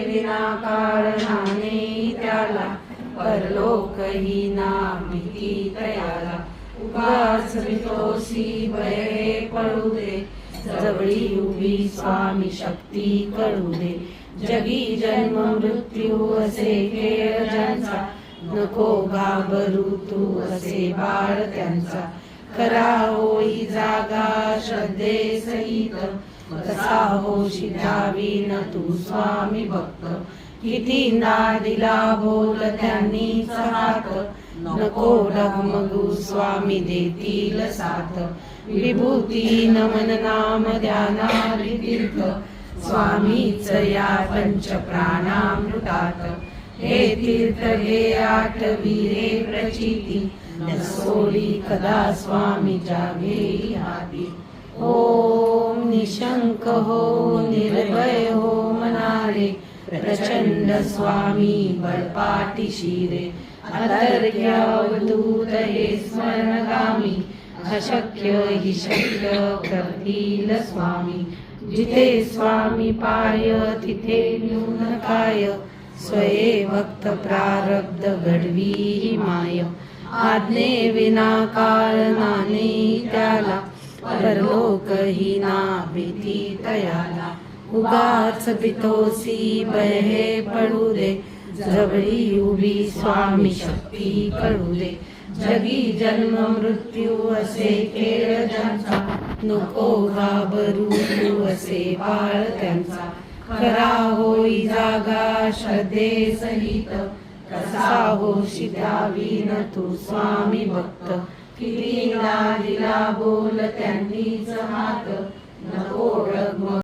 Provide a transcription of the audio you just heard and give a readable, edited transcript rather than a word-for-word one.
विनाकारणाने त्याला परलोकही ना भीती तयाला. उगाच भीतोसी भय पडू दे, जवळी उभी स्वामी शक्ती कळू दे. जगी जन्म मृत्यू असे खेळ ज्यांचा, नको घाबरू तू असे बाळ त्यांचा. खरा होई जागा श्रद्धे सहित, कसा होशी द्यावी न तू स्वामी भक्त. कितींदा दिला बोल त्यांनीच हात, नको डगमगू स्वामी देतील साथ. विभूती नमन नाम ध्यानादि तीर्थ, स्वामीच या पंच प्राणामृतात. हे तीर्थ हे आठवी रे प्रचिती, न सोडी कदा स्वामीच्या घेई हाती. ओम निशंक हो निर्भय हो मनारे, प्रचंड स्वामी बळपाठीशी रे. अतर्क्य अवधूत हे स्मरणगामी, अशक्य हि शक्य करतील स्वामी. जिथे स्वामी पाय तिथे न्यून काय, स्वये भक्त प्रारब्ध घडवी ही माय. आज्ञे विना कारणाने त्याला, परलोकही ना भीती तयाला. उगाच भीतोसी भय पडू दे, जवळी उभी स्वामी शक्ती कळू दे. जगी जन्म मृत्यू असे खेळ ज्यांचा, नको घाबरू तू असे बाळ त्यांचा. खरा होई जागा श्रद्धे सहित, कसा होशी द्यावी न तू स्वामी भक्त. कितींदा दिला बोल त्यांनीच हात, नको डगमगू